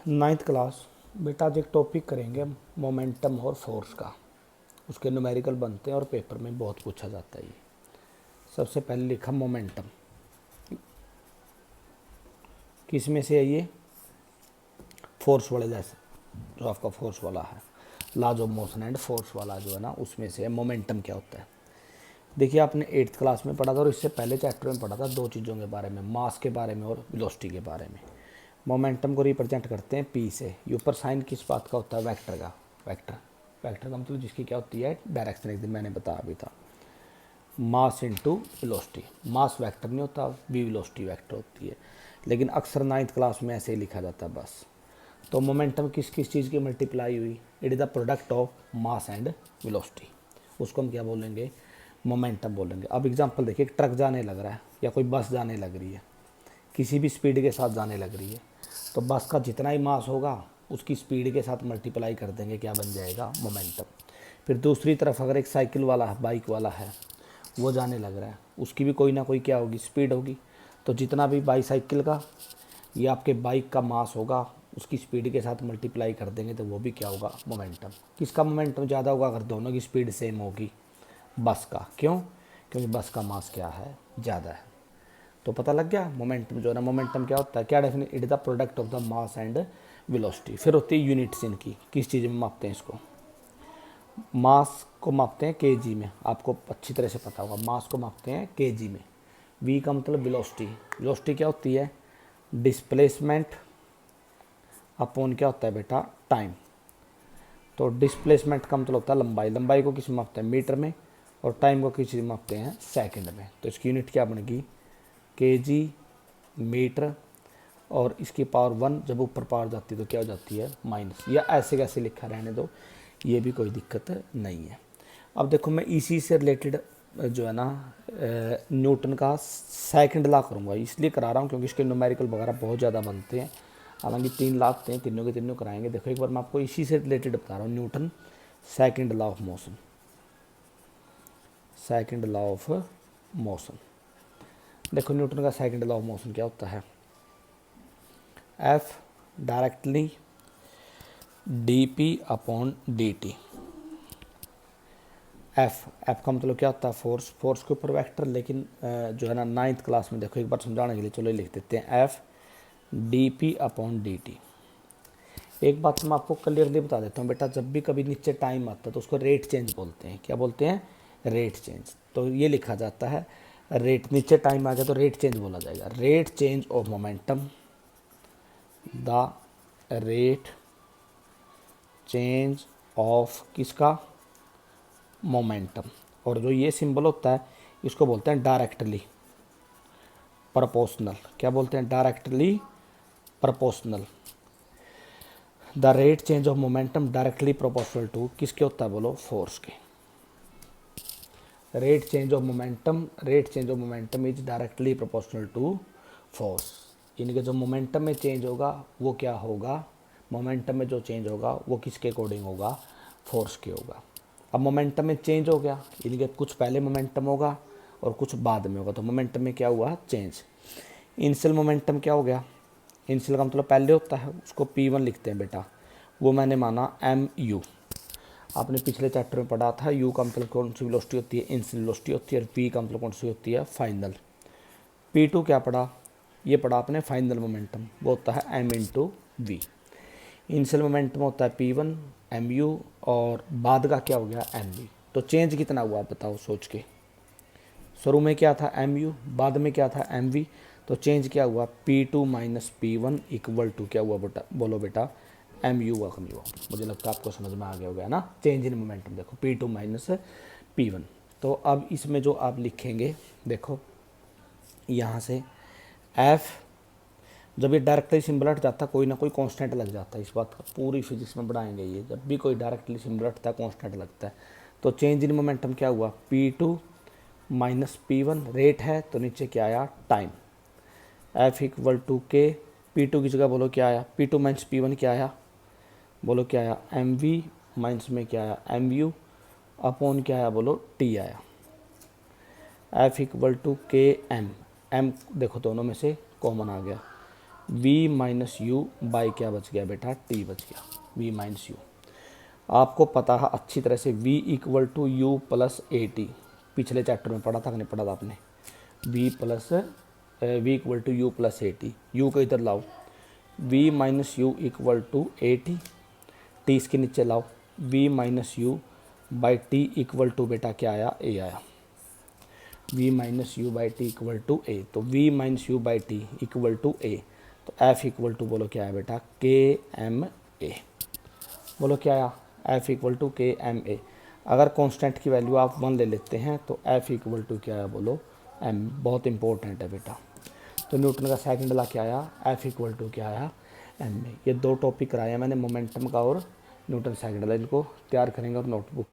Ninth class बेटा आज एक टॉपिक करेंगे मोमेंटम और फोर्स का। उसके न्यूमेरिकल बनते हैं और पेपर में बहुत पूछा जाता है ये। सबसे पहले लिखा मोमेंटम, किस में से है ये? फोर्स वाले जैसे जो आपका फोर्स वाला है, laws of motion and force वाला जो है ना, उसमें से है। मोमेंटम क्या होता है? देखिए आपने 8th क्लास में पढ़ा था और इससे पहले चैप्टर में पढ़ा था दो चीज़ों के बारे में, मास के बारे में और वेलोसिटी के बारे में। मोमेंटम को रिप्रेजेंट करते हैं पी से। ये ऊपर साइन किस बात का होता है? वेक्टर का। वेक्टर का मतलब जिसकी क्या होती है? डायरेक्शन। एक दिन मैंने बताया भी था, मास इनटू वेलोसिटी। मास वेक्टर नहीं होता, वी वेलोसिटी वेक्टर होती है, लेकिन अक्सर 9th क्लास में ऐसे ही लिखा जाता है बस। तो मोमेंटम किस किस चीज़ की मल्टीप्लाई हुई? It is the product of mass and velocity. उसको हम क्या बोलेंगे? मोमेंटम बोलेंगे। अब एग्जांपल देखिए, एक ट्रक जाने लग रहा है या कोई बस जाने लग रही है, किसी भी स्पीड के साथ जाने लग रही है, तो बस का जितना ही मास होगा उसकी स्पीड के साथ मल्टीप्लाई कर देंगे, क्या बन जाएगा? मोमेंटम। फिर दूसरी तरफ अगर एक साइकिल वाला है, बाइक वाला है, वो जाने लग रहा है, उसकी भी कोई ना कोई क्या होगी? स्पीड होगी। तो जितना भी बाईसाइकिल का या आपके बाइक का मास होगा उसकी स्पीड के साथ मल्टीप्लाई कर देंगे तो वो भी क्या होगा? मोमेंटम। किसका मोमेंटम ज़्यादा होगा अगर दोनों की स्पीड सेम होगी? बस का। क्यों? क्योंकि बस का मास क्या है? ज़्यादा है। तो पता लग गया मोमेंटम जो है ना, मोमेंटम क्या होता है? क्या definite? It is the product of the mass and velocity. फिर होती है यूनिट्स इनकी, किस चीज़ में मापते हैं इसको? मास को मापते हैं केजी में, आपको अच्छी तरह से पता होगा। मास को मापते हैं केजी में। वी का मतलब वेलोसिटी। वेलोसिटी क्या होती है? डिस्प्लेसमेंट अपॉन क्या होता है बेटा? टाइम। तो डिस्प्लेसमेंट का मतलब होता है लंबाई। लंबाई को किस में मापते हैं? मीटर में। और टाइम को किस में मापते हैं? सेकंड में। तो इसकी यूनिट क्या बनेगी? केजी मीटर, और इसकी पावर 1 जब ऊपर पावर जाती है तो क्या हो जाती है? माइनस। या ऐसे कैसे लिखा रहने दो, ये भी कोई दिक्कत नहीं है। अब देखो मैं इसी से रिलेटेड जो है ना न्यूटन का सेकंड लॉ करूँगा। इसलिए करा रहा हूँ क्योंकि इसके न्यूमेरिकल वगैरह बहुत ज़्यादा बनते हैं। हालांकि 3 लाख थे, तीनों के तीनों कराएंगे। देखो एक बार मैं आपको इसी से रिलेटेड बता रहा हूँ, Newton second law of motion. Second law of motion, देखो न्यूटन का सेकंड लॉ ऑफ मोशन क्या होता है? F directly D P upon D T. F का मतलब क्या होता है? फोर्स। फोर्स के ऊपर वेक्टर, लेकिन जो है ना 9th क्लास में देखो एक बार समझाने के लिए चलो लिख देते हैं, F D P upon D T. एक बात मैं आपको क्लियरली बता देता हूँ बेटा, जब भी कभी नीचे टाइम आता है तो उसको रेट चेंज बोलते हैं। क्या बोलते हैं? Rate change. तो ये लिखा जाता है रेट, नीचे टाइम आ गया तो रेट चेंज बोला जाएगा। Rate change of momentum, the rate change of किसका? मोमेंटम। और जो ये सिंबल होता है इसको बोलते हैं डायरेक्टली प्रोपोर्शनल। क्या बोलते हैं? Directly proportional. The rate change of momentum directly proportional to किसके होता है? बोलो, फोर्स के। Rate change of momentum is directly proportional to force. इनके जो मोमेंटम में चेंज होगा वो क्या होगा? मोमेंटम में जो चेंज होगा वो किसके अकॉर्डिंग होगा? फोर्स के होगा। अब मोमेंटम में चेंज हो गया, इनके कुछ पहले मोमेंटम होगा और कुछ बाद में होगा, तो मोमेंटम में क्या हुआ? चेंज। इनिशियल मोमेंटम क्या हो गया? इनिशियल का मतलब पहले होता है, उसको P1 लिखते हैं बेटा, वो मैंने माना mu। आपने पिछले चैप्टर में पढ़ा था, u का मतलब कौन सी वेलोसिटी होती है? इनिशियल वेलोसिटी होती है। और v का मतलब कौन सी होती है? फाइनल। P2 क्या पढ़ा? ये पढ़ा आपने फाइनल मोमेंटम, वो होता है m into V. Initial momentum होता है P1 mu, और बाद का क्या हो गया? mv। तो चेंज कितना हुआ बताओ सोच के? शुरू में क्या था? mu, बाद में क्या था? mv। तो चेंज क्या हुआ? P2 minus P1 equal to क्या हुआ बेटा? बोलो बेटा, mu हुआ कम हुआ। मुझे लगता है आपको समझ में आ गया होगा ना, चेंज इन मोमेंटम। देखो P2 माइनस P1। तो अब इसमें जो आप लिखेंगे, देखो यहाँ से F, जब ये डायरेक्टली सिंबल हट जाता कोई ना कोई कांस्टेंट लग जाता है। इस बात का पूरी फिजिक्स में पढ़ाएंगे ये, जब भी कोई डायरेक्टली सिंबल हटता है कांस्टेंट लगता है। तो चेंज इन मोमेंटम क्या हुआ? P2 माइनस P1 रेट है, तो नीचे क्या आया? टाइम। F इक्वल टू के, P2 की जगह बोलो क्या आया? P2 माइनस P1 क्या आया? बोलो क्या आया? mv माइनस में क्या आया? mu अपॉन क्या आया? बोलो t आया। F इक्वल टू के एम। एम देखो दोनों में से कॉमन आ गया, v माइनस यू बाई क्या बच गया बेटा, t बच गया, v माइनस यू। आपको पता है अच्छी तरह से v equal to u plus a t, पिछले चैप्टर में पढ़ा था कि नहीं पढ़ा था आपने, v equal to u plus a t, u को इधर लाओ, v minus u equal to a t, t इसके नीचे लाओ, v minus u by t equal to बेटा क्या आया, ए आया, v minus u by t equal to a. तो v minus u by t equal to a, तो f equal to बोलो क्या है बेटा, के एम ए। बोलो क्या आया, f इक्वल टू के एम ए। अगर कांस्टेंट की वैल्यू आप 1 ले लेते हैं तो f इक्वल टू क्या है, बोलो m, बहुत इंपॉर्टेंट है बेटा। तो न्यूटन का सेकंड लॉ क्या आया, f इक्वल टू क्या आया, m ए। ये 2 टॉपिक कराए हैं मैंने, मोमेंटम का और न्यूटन सेकंड लॉ, इनको तैयार करेंगे और नोटबुक